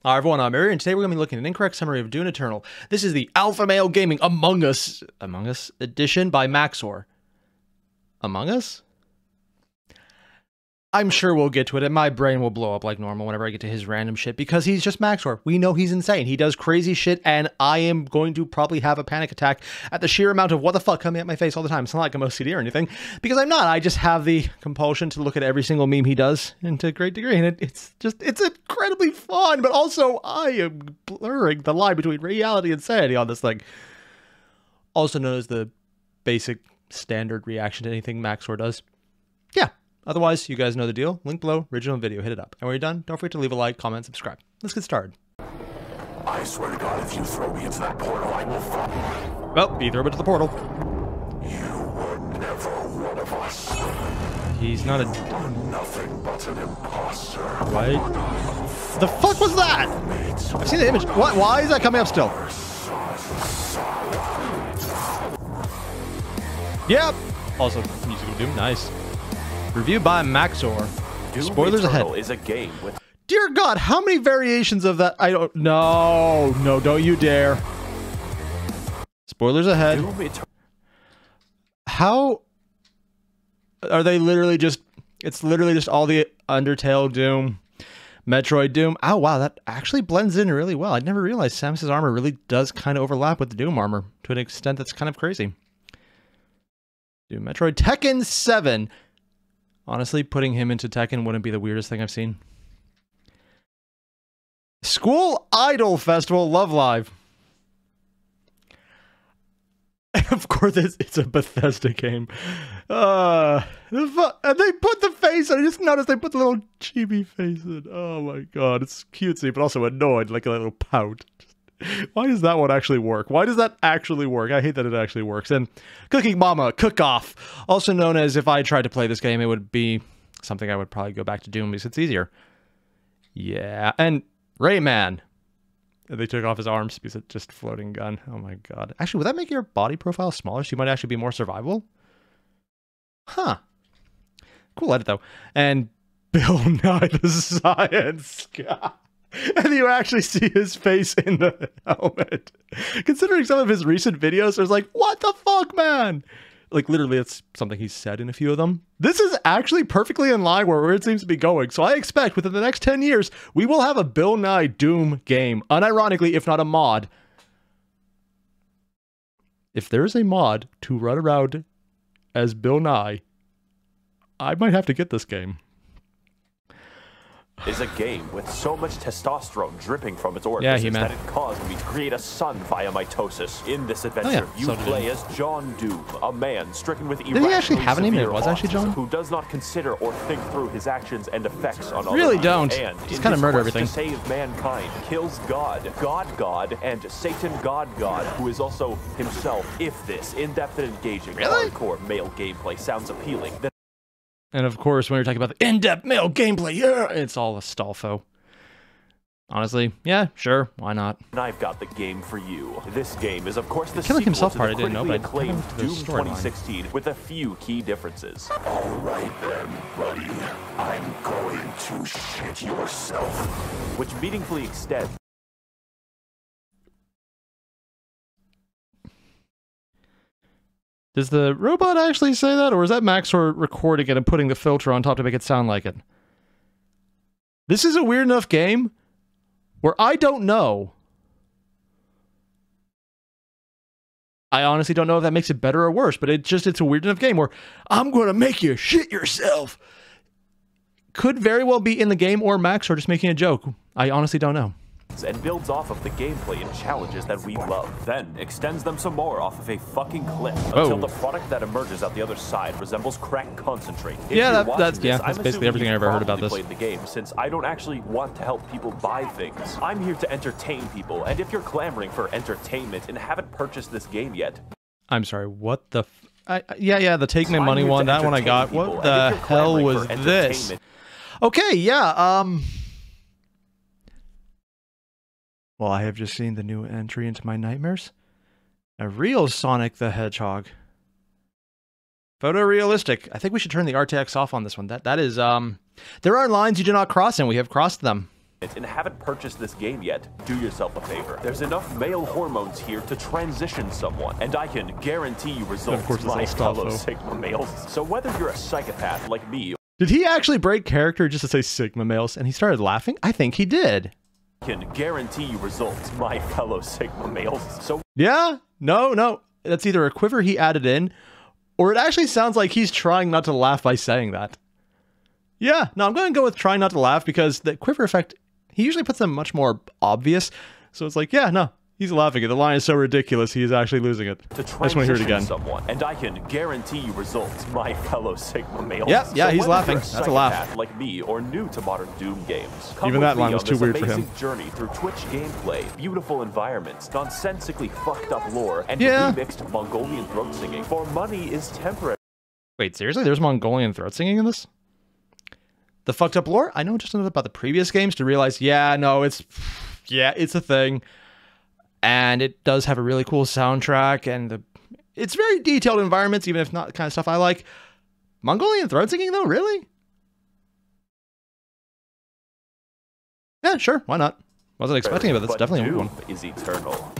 Hi everyone, I'm Airier, and today we're going to be looking at an incorrect summary of Doom Eternal. This is the Alpha Male Gaming Among Us edition by Max0r. Among Us? I'm sure we'll get to it, and my brain will blow up like normal whenever I get to his random shit, because he's just Max0r. We know he's insane. He does crazy shit, and I am going to probably have a panic attack at the sheer amount of what the fuck coming at my face all the time. It's not like I'm OCD or anything, because I'm not. I just have the compulsion to look at every single meme he does to a great degree, and it's incredibly fun, but also I am blurring the line between reality and sanity on this thing. Also known as the basic standard reaction to anything Max0r does. Yeah. Otherwise, you guys know the deal. Link below, original video, hit it up. And when you're done, don't forget to leave a like, comment, subscribe. Let's get started. I swear to God, if you throw me into that portal, I will fall. Well, you throw him into the portal. You were never one of us. He's not a... Nothing but an imposter. What? The fuck was that? I've seen the image. What? Why is that coming up still? Yep. Also, music of Doom. Nice. Review by Max0r. Spoilers ahead. Is a game with... Dear God, how many variations of that? I don't... No, don't you dare. Spoilers ahead. How... Are they literally just... It's literally just all the Undertale Doom, Metroid Doom. Oh, wow, that actually blends in really well. I never realized Samus's armor really does kind of overlap with the Doom armor to an extent that's kind of crazy. Doom Metroid. Tekken 7. Honestly, putting him into Tekken wouldn't be the weirdest thing I've seen. School Idol Festival Love Live. Of course, it's a Bethesda game. And they put the face, and I just noticed they put the little chibi face in. Oh my God, it's cutesy, but also annoyed, like a little pout. Why does that one actually work? Why does that actually work? I hate that it actually works. And Cooking Mama, Cook Off, also known as if I tried to play this game, it would be something I would probably go back to Doom because it's easier. Yeah, and Rayman. They took off his arms because it's just a floating gun. Oh my God. Actually, would that make your body profile smaller so you might actually be more survivable? Huh. Cool edit though. And Bill Nye the Science Guy. And you actually see his face in the helmet. Considering some of his recent videos, there's like, what the fuck, man? Like, literally, it's something he's said in a few of them. This is actually perfectly in line where it seems to be going. So I expect within the next 10 years, we will have a Bill Nye Doom game. Unironically, if not a mod. If there's a mod to run around as Bill Nye, I might have to get this game. Is a game with so much testosterone dripping from its orifices that it caused me to create a son via mitosis. In this adventure, you play as John Doom, a man stricken with irrational Did he actually have a name? It was actually John? Who does not consider or think through his actions and effects on others. Really don't. And just kind of murder everything. To save mankind, kills God, God, and Satan God, who is also himself. If this in-depth and engaging hardcore male gameplay sounds appealing, then and of course, when you're talking about the in-depth male gameplay, yeah, it's all a stallfo. Honestly, yeah, sure, why not? I've got the game for you. This game is, of course, the sequel himself to the critically acclaimed Doom 2016, with a few key differences. All right then, buddy. I'm going to shit yourself. Which meaningfully extends. Does the robot actually say that, or is that Max0r recording it and putting the filter on top to make it sound like it? This is a weird enough game where I don't know. I honestly don't know if that makes it better or worse, but it's a weird enough game where I'm going to make you shit yourself. Could very well be in the game or Max0r just making a joke. I honestly don't know. And builds off of the gameplay and challenges that we love, then extends them some more off of a fucking cliff until the product that emerges out the other side resembles crack concentrate. Yeah, that's basically everything I ever heard about this. Played the game, since I don't actually want to help people buy things. I'm here to entertain people, and if you're clamoring for entertainment and haven't purchased this game yet, I'm sorry, what the? Yeah, the Take My Money one, that one I got. What the hell was this? Okay, yeah, Well, I have just seen the new entry into my nightmares. A real Sonic the Hedgehog. Photorealistic. I think we should turn the RTX off on this one. That is, there are lines you do not cross, and we have crossed them. and haven't purchased this game yet, do yourself a favor. There's enough male hormones here to transition someone, and I can guarantee you results, my fellow Sigma males. So whether you're a psychopath like me... Did he actually break character just to say Sigma males, and he started laughing? I think he did. Can guarantee you results, my fellow Sigma males. So... Yeah? No. That's either a quiver he added in, or it actually sounds like he's trying not to laugh by saying that. Yeah, no, I'm going to go with trying not to laugh because the quiver effect... He usually puts them much more obvious, so it's like, yeah, no, he's laughing. The line is so ridiculous, he is actually losing it. I just want to hear it again. Someone, and I can guarantee you results, my fellow Sigma males. Yeah, so he's laughing. That's a laugh. Like me, or new to modern Doom games. Even that line was too weird for him. Journey through Twitch gameplay, beautiful environments, nonsensically fucked up lore, and remixed Mongolian throat singing. For money is temporary. Wait, seriously? There's Mongolian throat singing in this? The fucked up lore? I know just enough about the previous games to realize, it's a thing. And it does have a really cool soundtrack, and it's very detailed environments, even if not the kind of stuff I like. Mongolian throat singing, though? Really? Yeah, sure. Why not? Wasn't expecting it, but that's definitely a good one. Is eternal.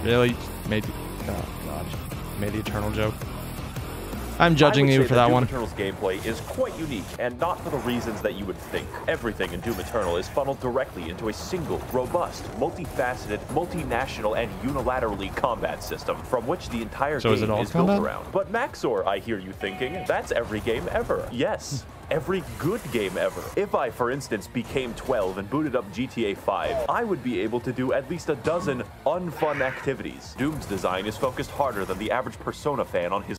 Really? Made the eternal joke. I'm judging you for that one. Doom Eternal's gameplay is quite unique, and not for the reasons that you would think. Everything in Doom Eternal is funneled directly into a single, robust, multifaceted, multinational, and unilaterally combat system, from which the entire game is built around. But Max0r, I hear you thinking, that's every game ever. Yes. Every good game ever. If I, for instance, became 12 and booted up GTA 5, I would be able to do at least a dozen unfun activities. Doom's design is focused harder than the average Persona fan on his...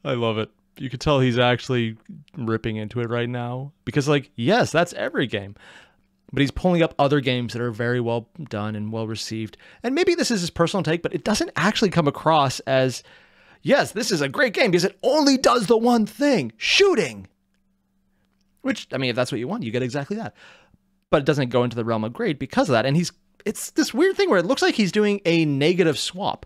I love it. You could tell he's actually ripping into it right now. Because, like, yes, that's every game. But he's pulling up other games that are very well done and well received. And maybe this is his personal take, but it doesn't actually come across as, yes, this is a great game because it only does the one thing, shooting. Which, I mean, if that's what you want, you get exactly that. But it doesn't go into the realm of great because of that. And it's this weird thing where it looks like he's doing a negative swap.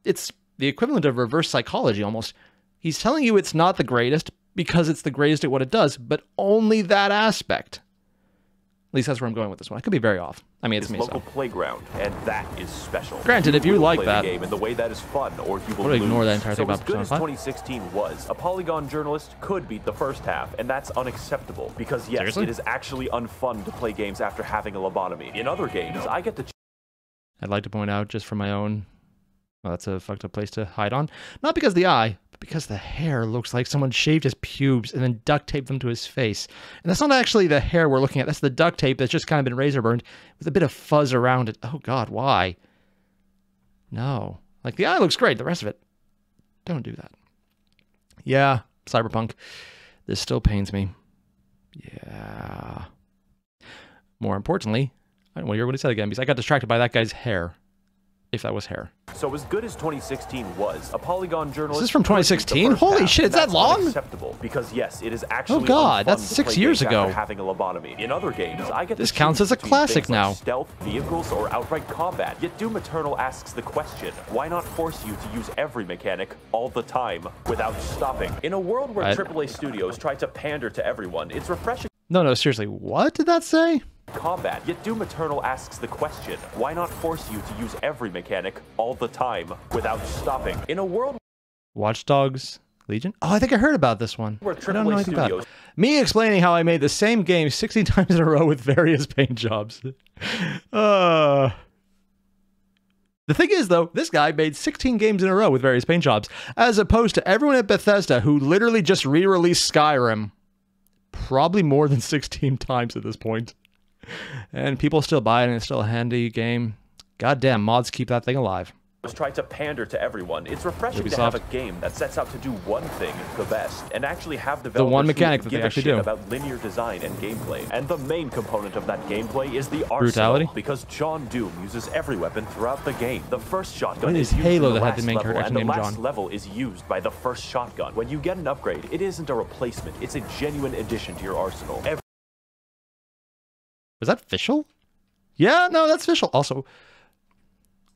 It's the equivalent of reverse psychology, almost. He's telling you it's not the greatest because it's the greatest at what it does, but only that aspect. At least that's where I'm going with this one. I could be very off. I mean, it's me, local playground, and that is special. Granted, if you like that, game in the way that is fun, or you will lose. Ignore that entire thing about Persona 5. As good as 2016 was, a Polygon journalist could beat the first half, and that's unacceptable because yes, it is actually unfun to play games after having a lobotomy. In other games, I get to. I'd like to point out, just for my own. Well, that's a fucked up place to hide on. Not because of the eye, but because the hair looks like someone shaved his pubes and then duct taped them to his face. And that's not actually the hair we're looking at. That's the duct tape that's just kind of been razor burned with a bit of fuzz around it. Oh, God, why? No. Like, the eye looks great. The rest of it, don't do that. Yeah, Cyberpunk. This still pains me. Yeah. More importantly, I don't want to hear what he said again because I got distracted by that guy's hair. If that was hair. So as good as 2016 was, a Polygon journalist... Is this from 2016? Holy shit, it's that long? Unacceptable because yes, it is actually... Oh God, that's 6 years ago. Having a lobotomy. In other games, I get this counts as a classic now. Like stealth, vehicles, or outright combat. Yet Doom Eternal asks the question, why not force you to use every mechanic all the time without stopping? In a world where AAA studios try to pander to everyone, it's refreshing... No, seriously, what did that say? Combat, yet Doom Eternal asks the question, why not force you to use every mechanic all the time without stopping? In a world... Watch Dogs Legion? Oh, I think I heard about this one. Where AAA studios... Me explaining how I made the same game 60 times in a row with various paint jobs. The thing is, though, this guy made 16 games in a row with various paint jobs, as opposed to everyone at Bethesda who literally just re-released Skyrim. Probably more than 16 times at this point. And people still buy it, and it's still a handy game. Goddamn, mods keep that thing alive. Try to pander to everyone. It's refreshing to have a game that sets out to do one thing the best, and actually have developers the one mechanic that they actually do about linear design and gameplay. And the main component of that gameplay is the arsenal, brutality, because John Doom uses every weapon throughout the game. The first shotgun is used Halo in the that had the main character and the last John. level is used by the first shotgun. When you get an upgrade, it isn't a replacement. It's a genuine addition to your arsenal. Was that Fischl? Yeah, no, that's Fischl. Also,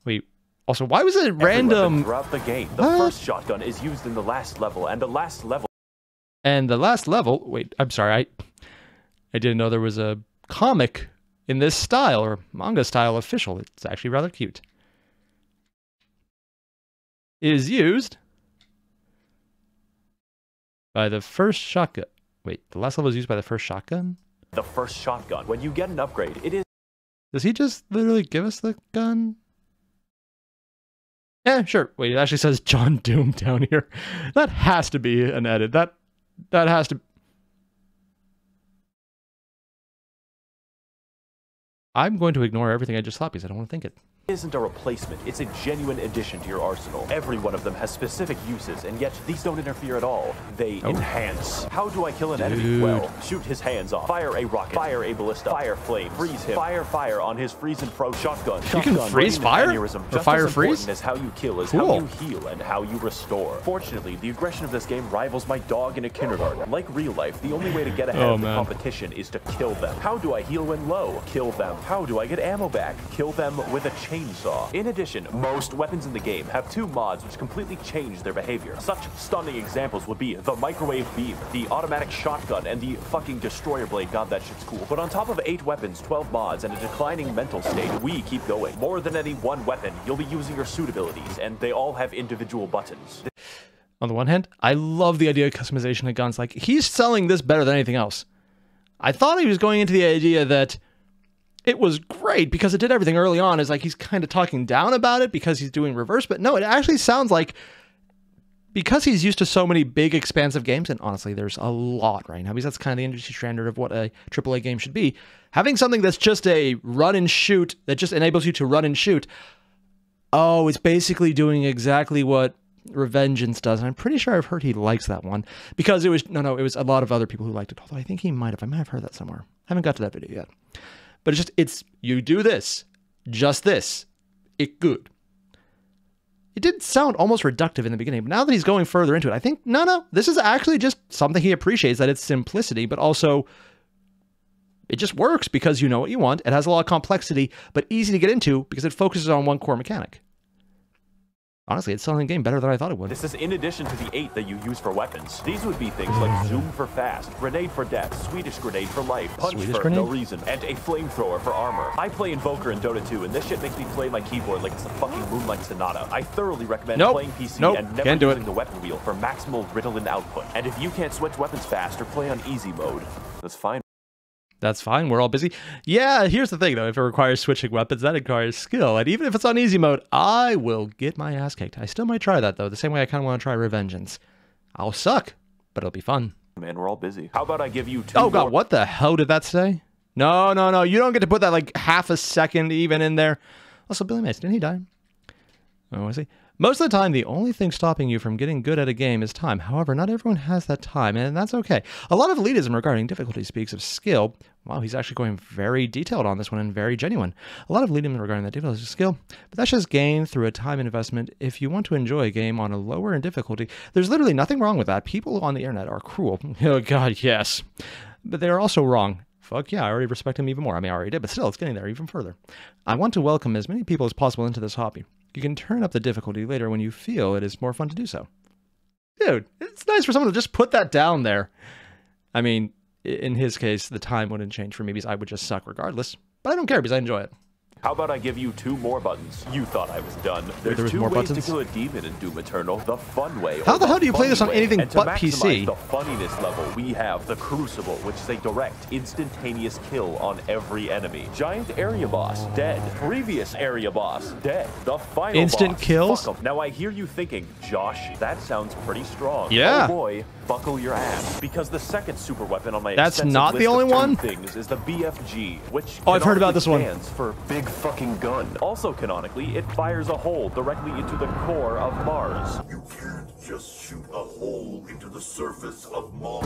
wait. Also, why was it random? Throughout the game, the first shotgun is used in the last level, and the last level And the last level, wait, I'm sorry, I didn't know there was a comic in this style, or manga style official. It's actually rather cute. Is used by the first shotgun. Wait, the last level is used by the first shotgun? The first shotgun. When you get an upgrade, it is... Does he just literally give us the gun? Eh, sure. Wait, it actually says John Doom down here. That has to be an edit. That has to... I'm going to ignore everything I just thought because I don't want to think it. Isn't a replacement, it's a genuine addition to your arsenal. Every one of them has specific uses, and yet these don't interfere at all. They enhance. How do I kill an enemy? Well, shoot his hands off, fire a rocket, fire a ballista, fire flame, freeze him, fire on his freeze and throw shotgun. You can freeze fire? Or fire freeze? As how you kill is how you heal and how you restore. Fortunately, the aggression of this game rivals my dog in a kindergarten. Like real life, the only way to get ahead of the competition is to kill them. How do I heal when low? Kill them. How do I get ammo back? Kill them with a chainsaw. In addition, most weapons in the game have 2 mods which completely change their behavior. Such stunning examples would be the microwave beam, the automatic shotgun, and the fucking destroyer blade. God, that shit's cool. But on top of 8 weapons, 12 mods, and a declining mental state, we keep going. More than any one weapon, you'll be using your suit abilities, and they all have individual buttons. On the one hand, I love the idea of customization of guns. Like, he's selling this better than anything else. I thought he was going into the idea that it was great because it did everything early on. It's like he's kind of talking down about it because he's doing reverse, but no, it actually sounds like because he's used to so many big, expansive games, and honestly, there's a lot right now because that's kind of the industry standard of what a AAA game should be. Having something that's just a run and shoot, that just enables you to run and shoot, oh, it's basically doing exactly what Revengeance does, and I'm pretty sure I've heard he likes that one because it was, it was a lot of other people who liked it, although I think I might have heard that somewhere. I haven't got to that video yet. But it's you do this, just this, it good. It did sound almost reductive in the beginning, but now that he's going further into it, I think, no, this is actually just something he appreciates, that it's simplicity, but also it just works because you know what you want. It has a lot of complexity, but easy to get into because it focuses on one core mechanic. Honestly, it's selling the game better than I thought it would. This is in addition to the 8 that you use for weapons. These would be things like Zoom for fast, Grenade for death, Swedish Grenade for life, Punch for no reason, and a Flamethrower for armor. I play Invoker in Dota 2, and this shit makes me play my keyboard like it's a fucking Moonlight Sonata. I thoroughly recommend playing PC and never using the weapon wheel for maximal Ritalin output. And if you can't switch weapons fast or play on easy mode, that's fine. That's fine, we're all busy. Yeah, here's the thing though, if it requires switching weapons, that requires skill. And even if it's on easy mode, I will get my ass kicked. I still might try that though, the same way I kind of want to try Revengeance. I'll suck, but it'll be fun. Man, we're all busy. How about I give you 2 Oh god, what the hell did that say? No, you don't get to put that like half a second even in there. Also, Billy Mays, didn't he die? Oh, I see. Most of the time, the only thing stopping you from getting good at a game is time. However, not everyone has that time, and that's okay. A lot of elitism regarding difficulty speaks of skill. Wow, he's actually going very detailed on this one and very genuine. A lot of elitism regarding that difficulty is skill, but that's just gained through a time investment. If you want to enjoy a game on a lower in difficulty, there's literally nothing wrong with that. People on the internet are cruel. Oh god, yes. But they are also wrong. Fuck yeah, I already respect him even more. I mean, I already did, but still, it's getting there even further. I want to welcome as many people as possible into this hobby. You can turn up the difficulty later when you feel it is more fun to do so. Dude, it's nice for someone to just put that down there. I mean, in his case, the time wouldn't change for me because I would just suck regardless. But I don't care because I enjoy it. How about I give you 2 more buttons? You thought I was done. There's 2 ways to kill a demon in Doom Eternal. The fun way. How the hell do you play this on anything but PC? The funniness level, we have the Crucible, which is a direct, instantaneous kill on every enemy. Giant area boss, dead. Previous area boss, dead. The final instant boss, kills? fuck 'em. Now I hear you thinking, Josh, that sounds pretty strong. Yeah. Oh boy, buckle your ass. Because the second super weapon on my That's not the only one? things is the BFG, which I've heard about this one. stands for Big Fucking Gun. Also canonically, it fires a hole directly into the core of Mars. You can't just shoot a hole into the surface of Mars.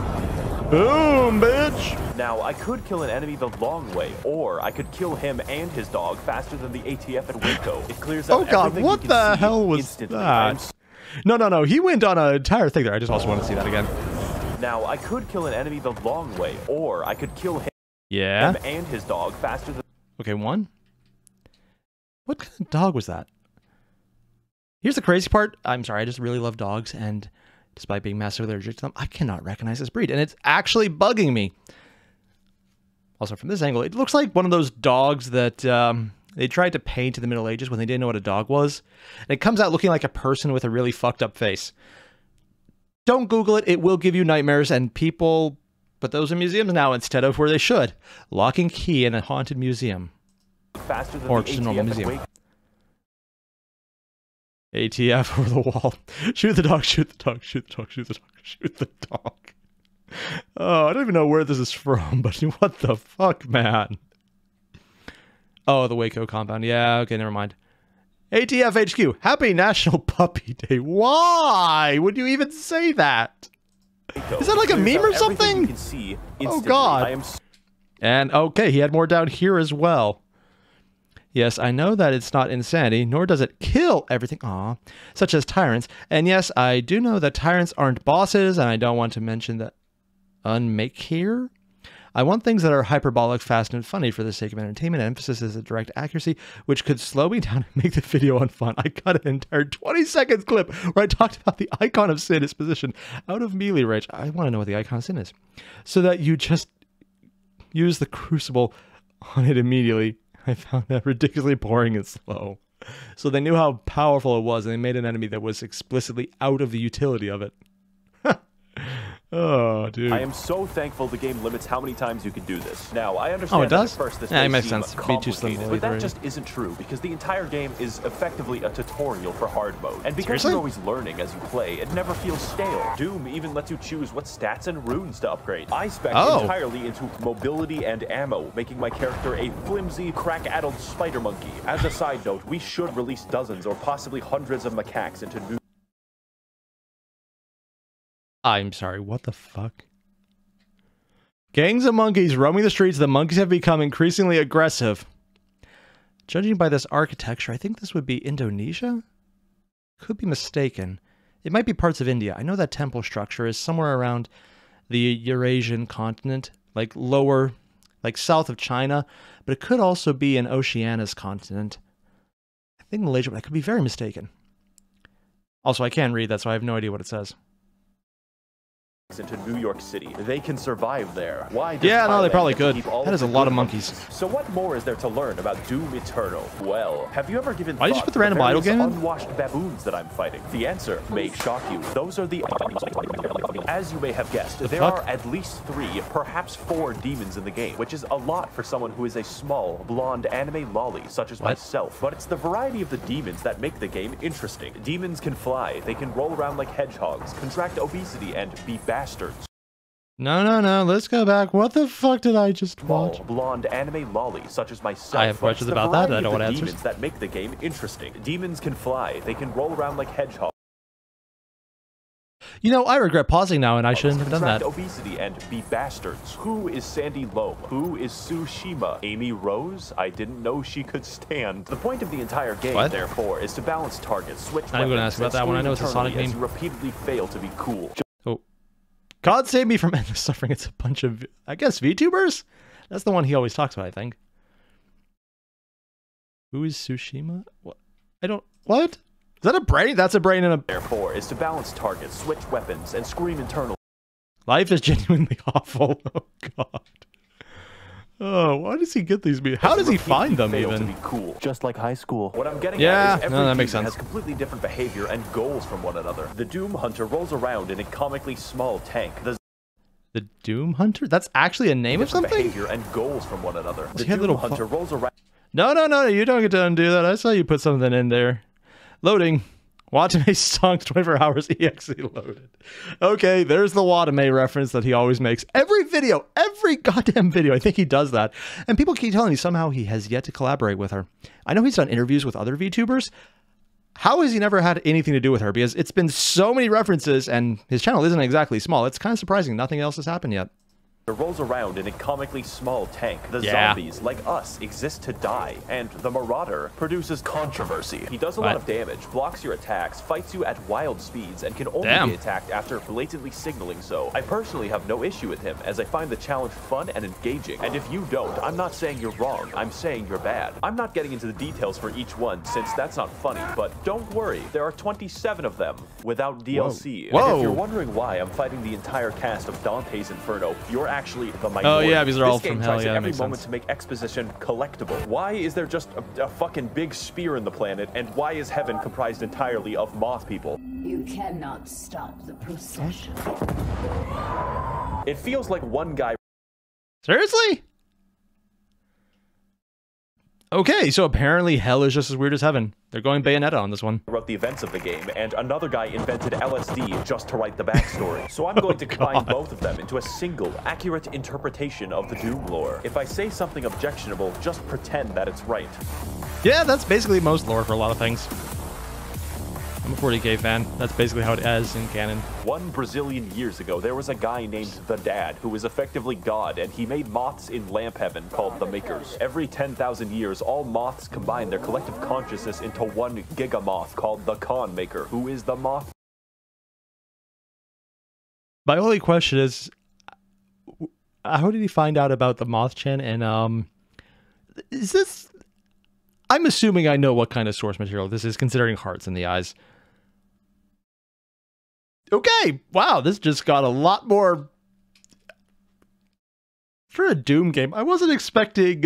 Boom, bitch! Now, I could kill an enemy the long way, or I could kill him and his dog faster than the ATF at Waco. It clears out everything what you can the see hell was instantly. that? No, he went on an entire thing there. I just also want to see that again. Now, I could kill an enemy the long way, or I could kill him and his dog faster than... Okay, 1. What kind of dog was that? Here's the crazy part. I'm sorry, I just really love dogs, and despite being massively allergic to them. I cannot recognize this breed, and it's actually bugging me. Also, from this angle, it looks like one of those dogs that they tried to paint in the Middle Ages when they didn't know what a dog was. And it comes out looking like a person with a really fucked up face. Don't Google it. It will give you nightmares, and people put those in museums now instead of where they should. Lock and key in a haunted museum. Faster than Or the just a normal ATF museum. ATF over the wall. Shoot the dog, shoot the dog, shoot the dog, shoot the dog, shoot the dog. Oh, I don't even know where this is from, but what the fuck, man? Oh, the Waco compound. Yeah, okay, never mind. ATF HQ. Happy National Puppy Day. Why would you even say that? Is that like a meme or something? Oh, God. And, okay, he had more down here as well. Yes, I know that it's not insanity, nor does it kill everything, such as tyrants. And yes, I do know that tyrants aren't bosses, and I don't want to mention that unmake here. I want things that are hyperbolic, fast, and funny for the sake of entertainment. Emphasis is a direct accuracy, which could slow me down and make the video unfun. I got an entire 20-second clip where I talked about the icon of sin is positioned out of melee range. I want to know what the icon of sin is. So that you just use the crucible on it immediately. I found that ridiculously boring and slow. So they knew how powerful it was, and they made an enemy that was explicitly out of the utility of it. Oh, dude. I am so thankful the game limits how many times you can do this. Now, I understand it does? that at first this Yeah, it may makes seem sense. Be too slim complicated, to but that leave, just isn't true, because the entire game is effectively a tutorial for hard mode. And because Seriously? you're always learning as you play, it never feels stale. Doom even lets you choose what stats and runes to upgrade. I spec entirely into mobility and ammo, making my character a flimsy, crack-addled spider monkey. As a side note, we should release dozens or possibly hundreds of macaques into new... I'm sorry, what the fuck? Gangs of monkeys roaming the streets, the monkeys have become increasingly aggressive. Judging by this architecture, I think this would be Indonesia? Could be mistaken. It might be parts of India. I know that temple structure is somewhere around the Eurasian continent, like lower, like south of China, but it could also be an Oceanus continent. I think Malaysia, but I could be very mistaken. Also, I can't read that, so I have no idea what it says. Into New York City. They can survive there. Why does yeah, no, they Thailand probably get to could. keep all That of is a the lot good of monkeys. So what more is there to learn about Doom Eternal? Well, have you ever given Why did you thought put the to random idle various game in? unwashed baboons that I'm fighting? The answer may shock you. Those are the... As you may have guessed, there are at least 3, perhaps 4 demons in the game, which is a lot for someone who is a small, blonde anime lolly, such as myself. But it's the variety of the demons that make the game interesting. Demons can fly, they can roll around like hedgehogs, contract obesity, and be bastards. No, let's go back. What the fuck did I just watch? Blonde anime lolly, such as myself. I have questions about that, and I don't want answers. Demons that make the game interesting. Demons can fly, they can roll around like hedgehogs. You know, I regret pausing now, and I shouldn't have done that. Obesity and be bastards. Who is Sandy Loam? Who is Tsushima? Amy Rose? I didn't know she could stand. The point of the entire game, therefore, is to balance targets, switch weapons, I'm going to ask about that one. I know it's a Sonic meme. You repeatedly fail to be cool. Oh. God save me from endless suffering. It's a bunch of, I guess, VTubers? That's the one he always talks about, I think. Who is Tsushima? What? What? Is that a brain? That's a brain in a... Therefore, is to balance targets, switch weapons, and scream internal. Life is genuinely awful. Oh, God. Oh, why does he get these memes? How does he find them, even? To be cool. Just like high school. What I'm getting at is every that makes demon sense. has completely different behavior and goals from one another. The Doom Hunter rolls around in a comically small tank. The Doom Hunter? That's actually a name of something? Behavior and goals from one another. The Doom Hunter rolls around. No, you don't get to undo that. I saw you put something in there. Loading. Watame songs 24 hours EXE loaded. Okay, there's the Watame reference that he always makes. Every video, every goddamn video, I think he does that. And people keep telling me somehow he has yet to collaborate with her. I know he's done interviews with other VTubers. How has he never had anything to do with her? Because it's been so many references, and his channel isn't exactly small. It's kind of surprising. Nothing else has happened yet. rolls around in a comically small tank. The Yeah. zombies, like us, exist to die, and the Marauder produces controversy. He does a lot of damage, blocks your attacks, fights you at wild speeds, and can only be attacked after blatantly signaling so. I personally have no issue with him, as I find the challenge fun and engaging. And if you don't, I'm not saying you're wrong, I'm saying you're bad. I'm not getting into the details for each one, since that's not funny, but don't worry, there are 27 of them, without DLC. Whoa. And if you're wondering why I'm fighting the entire cast of Dante's Inferno, you're actually the minority. Oh yeah, these are all this game from hell. tries Yeah, at that every makes moment sense. to make exposition collectible. Why is there just a fucking big spear in the planet, and why is heaven comprised entirely of moth people? You cannot stop the procession. It feels like one guy Seriously? Okay, so apparently hell is just as weird as heaven. They're going Bayonetta on this one. wrote the events of the game, and another guy invented LSD just to write the backstory. So I'm going to combine both of them into a single, accurate interpretation of the Doom lore. If I say something objectionable, just pretend that it's right. Yeah, that's basically most lore for a lot of things. I'm a 40k fan. That's basically how it is in canon. 1 Brazilian years ago, there was a guy named The Dad, who was effectively God, and he made moths in lamp heaven called the Makers. Every 10,000 years, all moths combine their collective consciousness into one gigamoth called the Con Maker, who is the moth. My only question is, how did he find out about the moth chan? And is this? I'm assuming I know what kind of source material this is, considering hearts in the eyes. Okay, wow, this just got a lot more for a Doom game. I wasn't expecting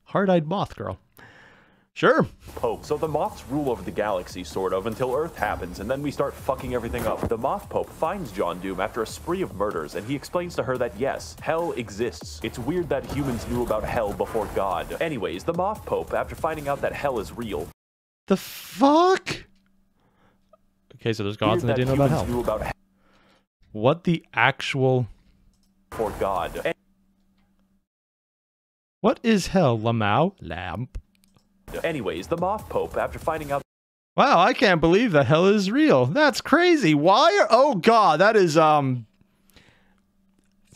hard-eyed moth girl. Sure. Pope. So the moths rule over the galaxy, sort of, until Earth happens, and then we start fucking everything up. The Moth Pope finds John Doom after a spree of murders, and he explains to her that yes, hell exists. It's weird that humans knew about hell before God. Anyways, the Moth Pope, after finding out that hell is real. The fuck? Okay, so there's gods and they didn't know about hell. Knew about hell what the actual... for God. What is hell, Lamau? Lamp. Anyways, the Moth Pope, after finding out... Wow, I can't believe that hell is real. That's crazy. Why are... Oh god, that is,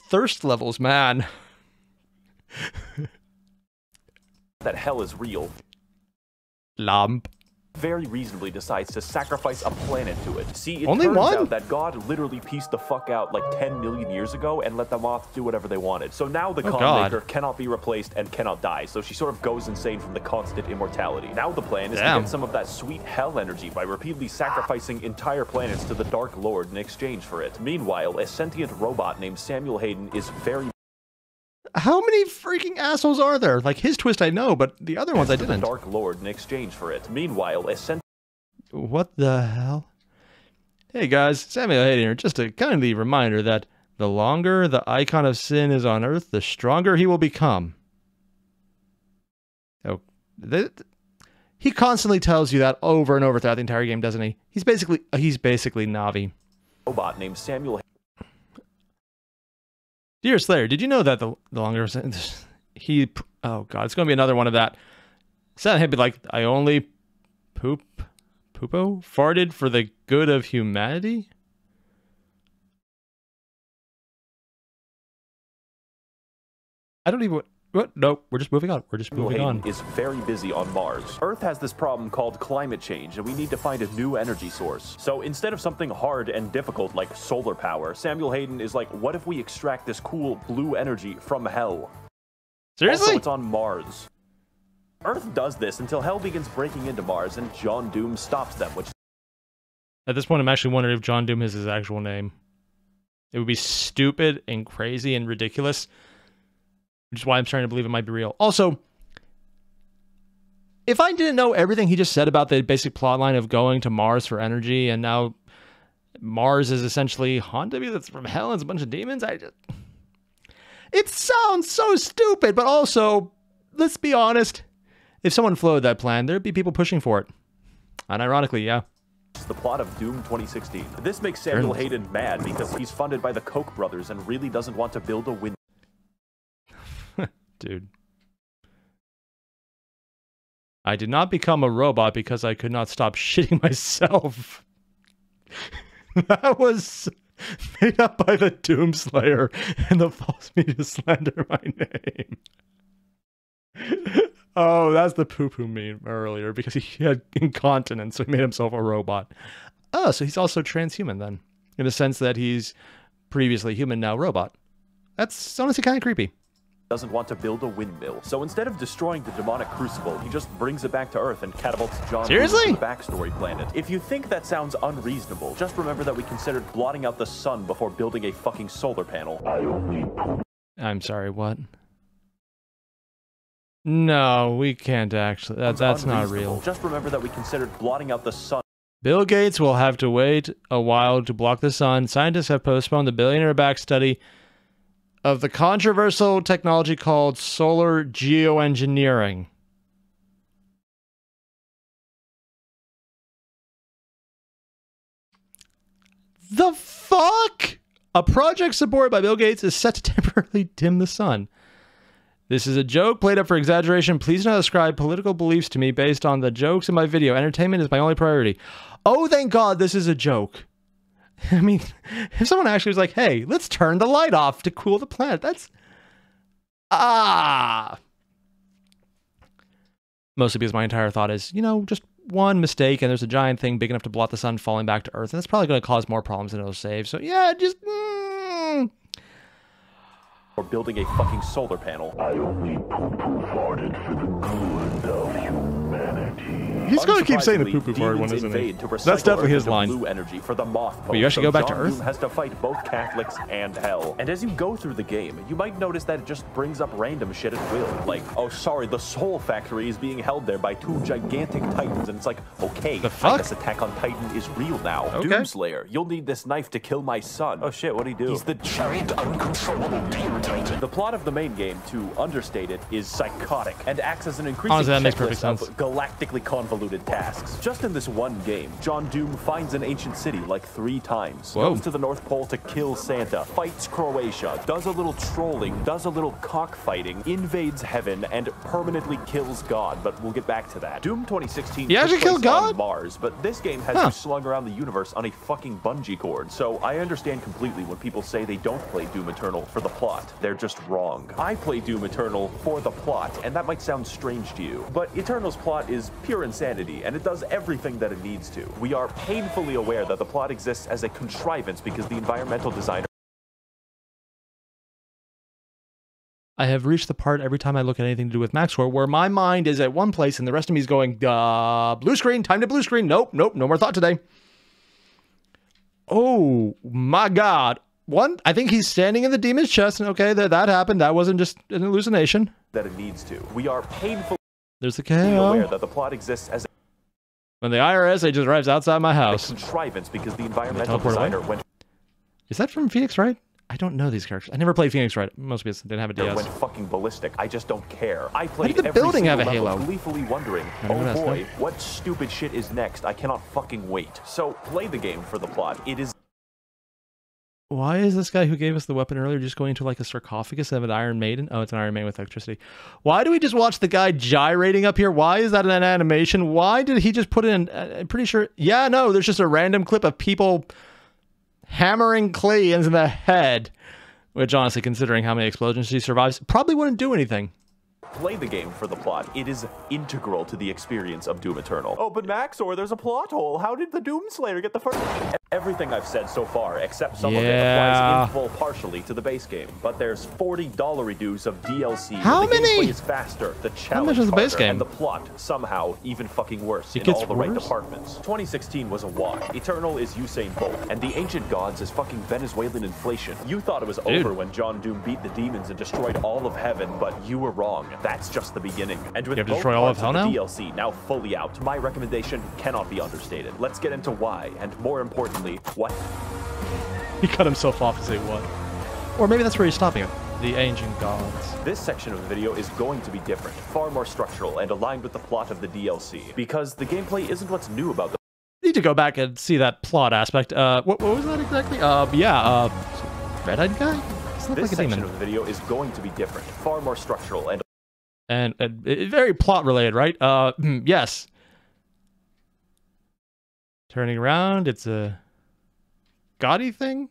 thirst levels, man. that hell is real. Lamp. Very reasonably decides to sacrifice a planet to it. See, it Only turns one? out that God literally pieced the fuck out like 10 million years ago and let the moths do whatever they wanted. So now the Con Maker cannot be replaced and cannot die, so she sort of goes insane from the constant immortality. Now the plan is to get some of that sweet hell energy by repeatedly sacrificing entire planets to the Dark Lord in exchange for it. Meanwhile, a sentient robot named Samuel Hayden is very... How many freaking assholes are there? Like, his twist I know, but the other ones I didn't. The Dark Lord in exchange for it. Meanwhile, a What the hell? Hey guys, Samuel Hayden here. Just a kindly reminder that the longer the icon of sin is on Earth, the stronger he will become. Oh, he constantly tells you that over and over throughout the entire game, doesn't he? He's basically Navi. Robot named Samuel. Dear Slayer, did you know that the longer he... Oh god, it's going to be another one of that. Said he'd be like, I only Poopo? Farted for the good of humanity? I don't even... What? No, we're just moving on. We're just moving on. Is very busy on Mars. Earth has this problem called climate change, and we need to find a new energy source. So instead of something hard and difficult like solar power, Samuel Hayden is like, what if we extract this cool blue energy from hell? Seriously? Also, it's on Mars. Earth does this until hell begins breaking into Mars, and John Doom stops them, which... At this point, I'm actually wondering if John Doom is his actual name. It would be stupid and crazy and ridiculous, which is why I'm starting to believe it might be real. Also, if I didn't know everything he just said about the basic plotline of going to Mars for energy, and now Mars is essentially haunted me, that's from hell and it's a bunch of demons, it sounds so stupid, but also, let's be honest, if someone flowed that plan, there'd be people pushing for it. Unironically, yeah. The plot of Doom 2016. This makes Samuel Hayden mad because he's funded by the Koch brothers and really doesn't want to build a wind. Dude. I did not become a robot because I could not stop shitting myself. That was... Made up by the Doomslayer and the false media slander my name. Oh, that's the poo-poo meme earlier because he had incontinence, so he made himself a robot. Oh, so he's also transhuman then, in the sense that he's previously human, now robot. That's honestly kind of creepy. Doesn't want to build a windmill, so instead of destroying the demonic crucible, he just brings it back to Earth and catapults John to the backstory planet. If you think that sounds unreasonable, just remember that we considered blotting out the sun before building a fucking solar panel. I'm sorry, what? No, we can't actually. That's not real. Just remember that we considered blotting out the sun. Bill Gates will have to wait a while to block the sun. Scientists have postponed the billionaire-backed study of the controversial technology called solar geoengineering. The fuck? A project supported by Bill Gates is set to temporarily dim the sun. This is a joke played up for exaggeration. Please don't ascribe political beliefs to me based on the jokes in my video. Entertainment is my only priority. Oh, thank God this is a joke. I mean, if someone actually was like, hey, let's turn the light off to cool the planet, that's... Mostly because my entire thought is, you know, just one mistake and there's a giant thing big enough to blot the sun falling back to Earth, and that's probably going to cause more problems than it'll save. So yeah, just... Or building a fucking solar panel. I only poo-poo farted for the good of humanity. He's going to keep saying the poo-poo fart one, isn't he? That's definitely his line. Blue energy for the moth but you actually go back to Earth? Doom has to fight both Catholics and hell. And as you go through the game, you might notice that it just brings up random shit at will. Like, oh sorry, the Soul Factory is being held there by 2 gigantic titans. And it's like, okay, the fuck? This Attack on Titan is real now. Okay. Doomslayer, you'll need this knife to kill my son. Oh shit, what'd he do? He's the giant uncontrollable demon titan. The plot of the main game, to understate it, is psychotic and acts as an increasing checklist of galactically convoluted tasks. Just in this one game, John Doom finds an ancient city like 3 times, goes to the North Pole to kill Santa, fights Croatia, does a little trolling, does a little cockfighting, invades heaven, and permanently kills God, but we'll get back to that. Doom 2016 he actually killed God? On Mars, but this game has you slung around the universe on a fucking bungee cord, so I understand completely when people say they don't play Doom Eternal for the plot. They're just wrong. I play Doom Eternal for the plot, and that might sound strange to you, but Eternal's plot is pure insanity, and it does everything that it needs to. We are painfully aware that the plot exists as a contrivance because the environmental designer... I have reached the part every time I look at anything to do with Max0r where my mind is at one place and the rest of me is going, blue screen, time to blue screen. Nope, no more thought today. Oh my God. I think he's standing in the demon's chest, and okay, that happened. That wasn't just an hallucination. That it needs to. We are painfully There's the KO. aware that the plot exists as when the IRS agent arrives outside my house. a contrivance because the environmental designer went... Is that from Phoenix Wright? I don't know these characters. I never played Phoenix Wright. Mostly because I didn't have a DS. Went fucking ballistic. I just don't care. I played Why did the building have a halo? Gleefully wondering, oh boy, what stupid shit is next? I cannot fucking wait. So play the game for the plot. It is... Why is this guy who gave us the weapon earlier just going into like a sarcophagus of an Iron Maiden? Oh, it's an Iron Maiden with electricity. Why do we just watch the guy gyrating up here? Why is that an animation? Why did he just put in... I'm pretty sure... Yeah, no, there's just a random clip of people hammering clay into the head. Which, honestly, considering how many explosions he survives, probably wouldn't do anything. Play the game for the plot. It is integral to the experience of Doom Eternal. Oh, but Max0r, there's a plot hole. How did the Doomslayer get the first... Everything I've said so far, except some of it applies in full partially to the base game. But there's $40 dues of DLC. How many? The gameplay is faster, the challenge is the base game? and the plot somehow even fucking worse in all the right departments. 2016 was a wash. Eternal is Usain Bolt, and the ancient gods is fucking Venezuelan inflation. You thought it was over when John Doom beat the demons and destroyed all of heaven, but you were wrong. That's just the beginning. And with both parts of the DLC now fully out, my recommendation cannot be understated. Let's get into why, and more importantly, what? He cut himself off to say what? Or maybe that's where he's stopping it. The ancient gods. This section of the video is going to be different, far more structural, and aligned with the plot of the DLC, because the gameplay isn't what's new about the... Need to go back and see that plot aspect. What was that exactly? Red-eyed guy? This section of the video is going to be different, far more structural, and very plot related, right? Yes. Turning around, it's a gaudy thing.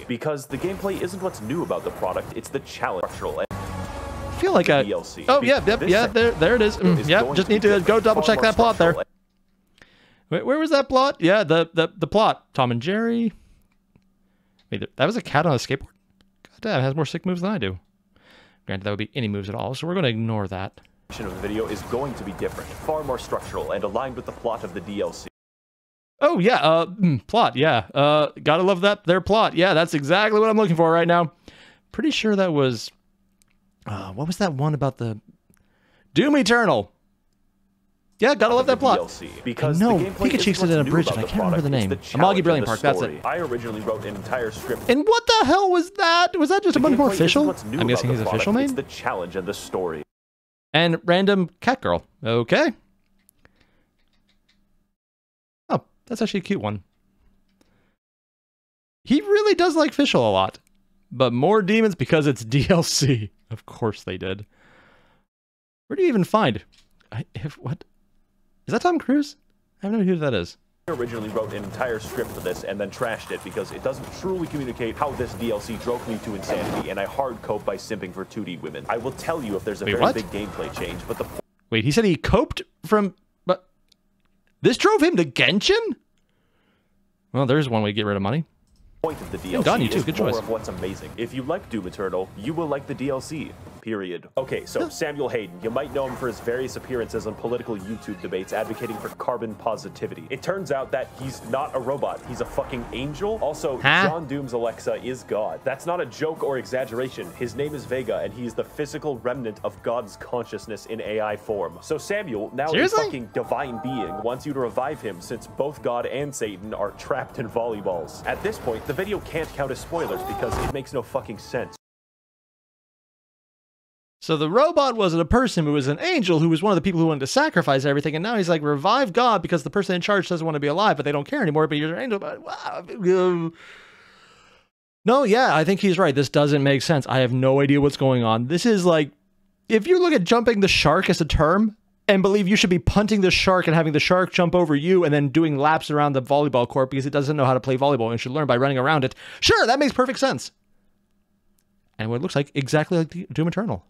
Because the gameplay isn't what's new about the product, it's the challenge. I feel like I... DLC. Oh, yeah, there it is. Yeah, just need to go double-check that plot there. Wait, where was that plot? Yeah, the plot. Tom and Jerry. Wait, that was a cat on a skateboard? God damn, it has more sick moves than I do. Granted, that would be any moves at all, so we're going to ignore that. The video is going to be different, far more structural, and aligned with the plot of the DLC. Oh, yeah, plot, yeah. Gotta love that, their plot. Yeah, that's exactly what I'm looking for right now. Pretty sure that was... what was that one about the... Doom Eternal. Yeah, gotta love that plot. DLC, because no, the gameplay Pikachu said in a bridge, and I can't remember the name. Amogus Brilliant Park, that's it. I originally wrote an entire script. And what the hell was that? Was that just a bunch more official? I'm guessing he's official name? It's the challenge and the story. And random cat girl. Okay. Oh, that's actually a cute one. He really does like Fischl a lot. But more demons because it's DLC. Of course they did. Where do you even find... what? Is that Tom Cruise? I have no idea who that is. I originally wrote an entire script for this and then trashed it because it doesn't truly communicate how this DLC drove me to insanity, and I hard cope by simping for 2D women. I will tell you if there's a very big gameplay change, but the... Wait, he said he coped from... But... This drove him to Genshin? Well, there's one way to get rid of money. Point of the DLC you too. Good is more choice. of what's amazing. If you like Doom Eternal, you will like the DLC. Period. Okay, so Samuel Hayden, you might know him for his various appearances on political YouTube debates advocating for carbon positivity. It turns out that he's not a robot. He's a fucking angel. Also, John Doom's Alexa is God. That's not a joke or exaggeration. His name is Vega, and he's the physical remnant of God's consciousness in AI form. So Samuel, now a fucking divine being, wants you to revive him since both God and Satan are trapped in volleyballs. At this point, the video can't count as spoilers because it makes no fucking sense. So the robot wasn't a person, it was an angel who was one of the people who wanted to sacrifice everything, and now he's like, revive God because the person in charge doesn't want to be alive, but they don't care anymore, but you're an angel. Wow. No, yeah, I think he's right. This doesn't make sense. I have no idea what's going on. This is like, if you look at jumping the shark as a term, and believe you should be punting the shark and having the shark jump over you and then doing laps around the volleyball court because it doesn't know how to play volleyball and should learn by running around it. Sure, that makes perfect sense. And what it looks like exactly like Doom Eternal.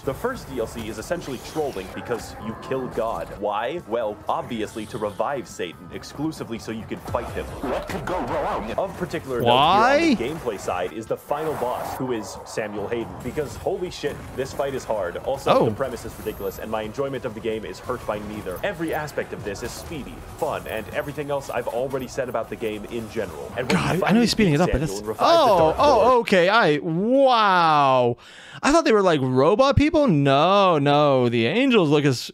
The first DLC is essentially trolling because you kill God. Why? Well, obviously to revive Satan, exclusively so you can fight him. What could go wrong? Of particular note here on the gameplay side is the final boss, who is Samuel Hayden, because holy shit, this fight is hard. Also, the premise is ridiculous, and my enjoyment of the game is hurt by neither. Every aspect of this is speedy, fun, and everything else I've already said about the game in general. And God, I know he's speeding it up, but it's... okay, wow. I thought they were like robot people? No, the angels look as...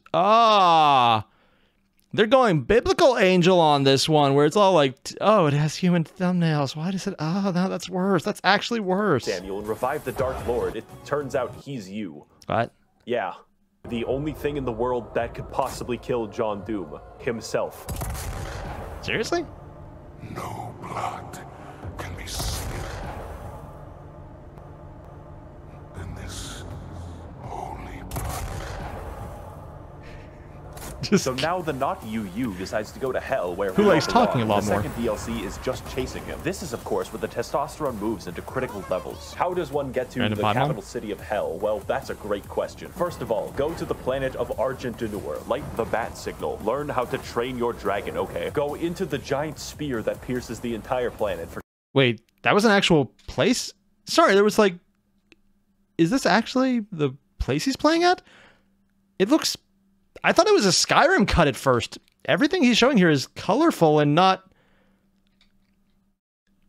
They're going biblical angel on this one, where it's all like, oh, it has human thumbnails. Why does it... Oh, no, that's worse. That's actually worse. Samuel, and revive the Dark Lord. It turns out he's you. What? Yeah. The only thing in the world that could possibly kill John Doom. Himself. Seriously? No blood can be spilled. So now the not you decides to go to hell where who likes talking a lot more. The second DLC is just chasing him. This is of course where the testosterone moves into critical levels. How does one get to the capital city of hell? Well, that's a great question. First of all, go to the planet of Adrenalin, light the bat signal, learn how to train your dragon, okay? Go into the giant spear that pierces the entire planet for... Wait, that was an actual place? Sorry, there was like... Is this actually the place he's playing at? It looks... I thought it was a Skyrim cut at first. Everything he's showing here is colorful and not...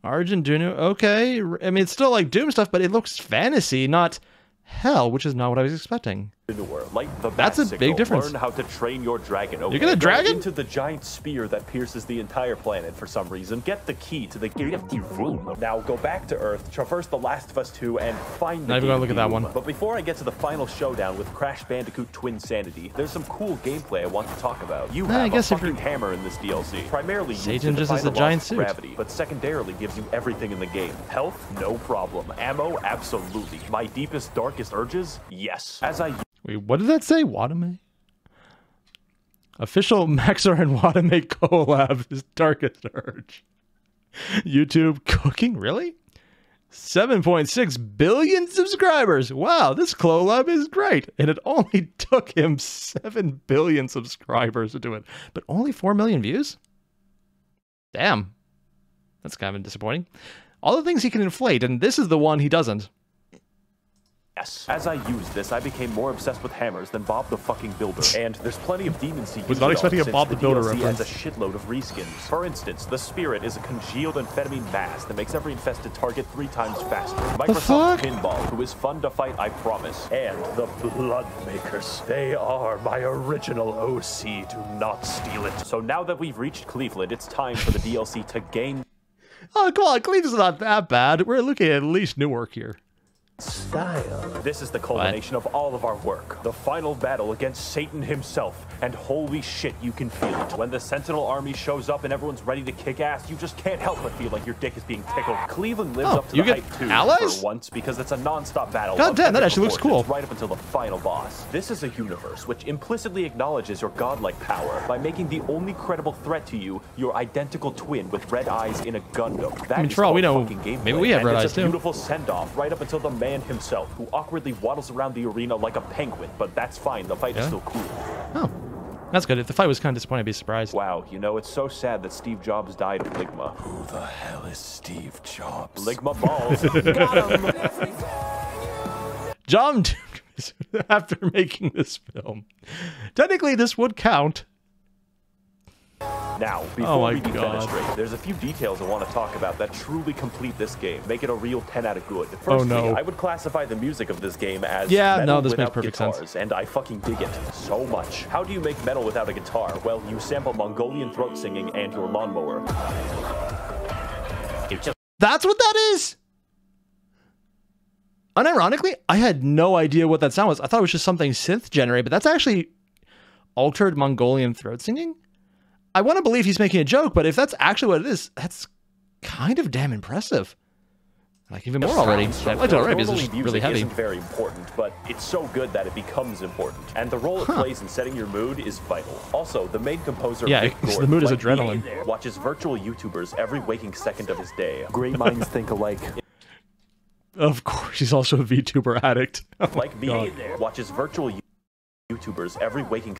Argentuno, okay. I mean, it's still like Doom stuff, but it looks fantasy, not hell, which is not what I was expecting. That's a big difference. Learn how to train your dragon. Okay? You're gonna dragon? Into the giant spear that pierces the entire planet for some reason. Get the key to the room. Now go back to Earth, traverse The Last of Us 2, and find the... Not even gonna look at that one. But before I get to the final showdown with Crash Bandicoot Twin Sanity, there's some cool gameplay I want to talk about. You have a fucking hammer in this DLC. Primarily Satan just has a giant suit. Gravity, but secondarily gives you everything in the game. Health? No problem. Ammo? Absolutely. My deepest, darkest urges? Yes. As I... Wait, what did that say? Watame? Official Max0r and Watame collab is Darkest Urge. YouTube cooking? Really? 7.6 billion subscribers. Wow, this collab is great. And it only took him 7 billion subscribers to do it. But only 4 million views? Damn. That's kind of disappointing. All the things he can inflate, and this is the one he doesn't. Yes. As I used this, I became more obsessed with hammers than Bob the fucking Builder. And there's plenty of demons to use. Was not expecting a Bob the Builder DLC reference. has a shitload of reskins. For instance, the Spirit is a congealed amphetamine mass that makes every infested target 3 times faster. Microsoft Pinball, who is fun to fight, I promise. And the Bloodmakers. They are my original OC. Do not steal it. So now that we've reached Cleveland, it's time for the DLC to gain... Oh, come on, Cleveland's not that bad. We're looking at least Newark here. Style. This is the culmination of all of our work. The final battle against Satan himself. And holy shit, you can feel it. When the Sentinel army shows up and everyone's ready to kick ass, you just can't help but feel like your dick is being tickled. Cleveland lives up to the hype too, allies? for once, because it's a non-stop battle. God damn, that actually looks cool. Right up until the final boss. This is a universe which implicitly acknowledges your godlike power by making the only credible threat to you your identical twin with red eyes in a Gundam. That I mean, for all we know, maybe we have red eyes too. Beautiful send-off right up until the man himself, who awkwardly waddles around the arena like a penguin, but that's fine. The fight is still cool. Oh, that's good. If the fight was kind of disappointing, I'd be surprised. Wow, you know, it's so sad that Steve Jobs died in Ligma. Who the hell is Steve Jobs? Ligma balls. Got him. John, after making this film, technically this would count. Now, before we defenestrate, there's a few details I want to talk about that truly complete this game, make it a real 10 out of good. Firstly, I would classify the music of this game as metal this makes without perfect guitars, sense. and I fucking dig it so much. How do you make metal without a guitar? Well, you sample Mongolian throat singing and your lawnmower. That's what that is? Unironically, I had no idea what that sound was. I thought it was just something synth generated, but that's actually altered Mongolian throat singing? I want to believe he's making a joke, but if that's actually what it is, that's kind of damn impressive. Like even more already. I liked it already because it's really heavy. Isn't very important, but it's so good that it becomes important. And the role it plays in setting your mood is vital. Also, the main composer, the mood is Adrenalin. watches virtual YouTubers every waking second of his day. Great minds think alike. Of course, he's also a VTuber addict. Like me, watches virtual YouTubers every waking.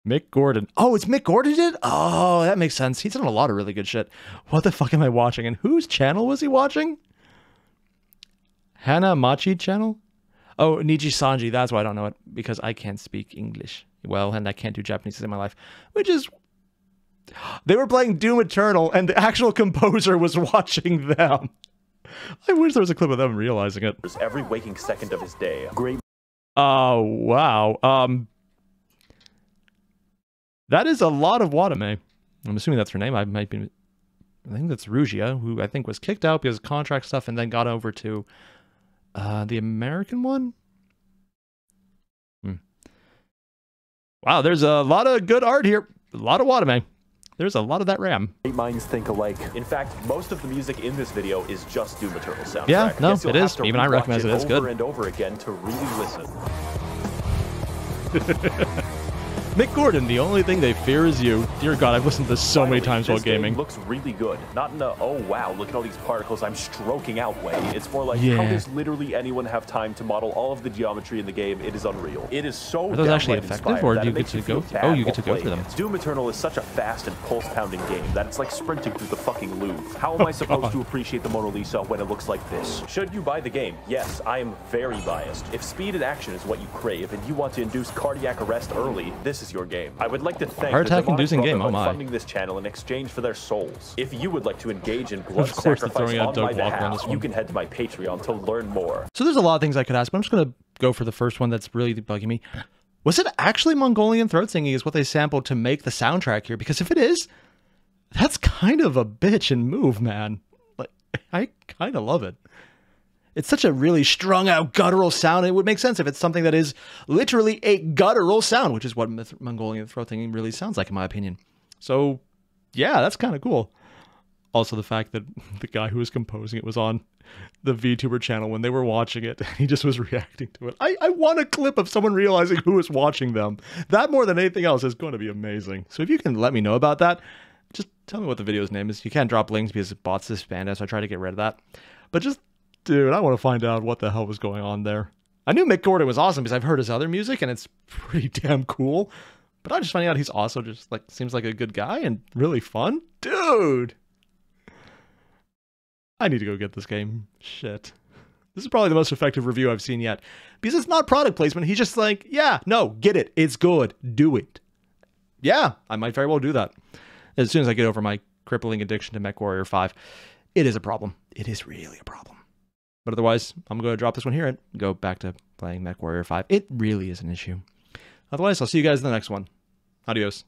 Mick Gordon. Oh, it's Mick Gordon did? Oh, that makes sense. He's done a lot of really good shit. What the fuck am I watching? And whose channel was he watching? Hana Machi channel? Oh, Niji Sanji. That's why I don't know it. Because I can't speak English well, and I can't do Japanese in my life. Which is... They were playing Doom Eternal, and the actual composer was watching them. I wish there was a clip of them realizing it. Every waking second of his day. Great. Oh, wow. That is a lot of Watame. I'm assuming that's her name. I think that's Rugia, who I think was kicked out because of contract stuff and then got over to the American one. Wow, there's a lot of good art here. A lot of Watame. There's a lot of that RAM. Great minds think alike. In fact, most of the music in this video is just Doom Eternal soundtrack. Yeah, no, it is. Even I recognize it as good. Over and over again to really listen. Mick Gordon, the only thing they fear is you. Dear God, I've listened to this so many times while gaming. This looks really good. Not in a, oh wow, look at all these particles I'm stroking out way. It's more like, how does literally anyone have time to model all of the geometry in the game? It is unreal. It is so Are those actually effective, or do you get to go? Oh, you get to go through them. Doom Eternal is such a fast and pulse-pounding game that it's like sprinting through the fucking Louvre. How am I supposed to appreciate the Mona Lisa when it looks like this? Should you buy the game? Yes, I am very biased. If speed and action is what you crave and you want to induce cardiac arrest early, this is your game. I would like to thank Heart attack inducing game, oh for my. funding this channel in exchange for their souls. If you would like to engage in blood sacrifice on my behalf, you can head to my Patreon to learn more. So there's a lot of things I could ask, but I'm just going to go for the first one that's really bugging me. Was it actually Mongolian throat singing is what they sampled to make the soundtrack here? Because if it is, that's kind of a bitch and move, man. Like, I kind of love it. It's such a really strung out guttural sound. It would make sense if it's something that is literally a guttural sound, which is what Mongolian throat singing really sounds like, in my opinion. So, yeah, that's kind of cool. Also, the fact that the guy who was composing it was on the VTuber channel when they were watching it. He just was reacting to it. I want a clip of someone realizing who is watching them. That more than anything else is going to be amazing. So if you can let me know about that, just tell me what the video's name is. You can't drop links because bots disband it, so I try to get rid of that. But just Dude, I want to find out what the hell was going on there. I knew Mick Gordon was awesome because I've heard his other music and it's pretty damn cool. But I just finding out he's also just like seems like a good guy and really fun. Dude! I need to go get this game. Shit. This is probably the most effective review I've seen yet. Because it's not product placement. He's just like, yeah, no, get it. It's good. Do it. Yeah, I might very well do that. As soon as I get over my crippling addiction to MechWarrior 5. It is a problem. It is really a problem. But otherwise, I'm going to drop this one here and go back to playing MechWarrior 5. It really is an issue. Otherwise, I'll see you guys in the next one. Adios.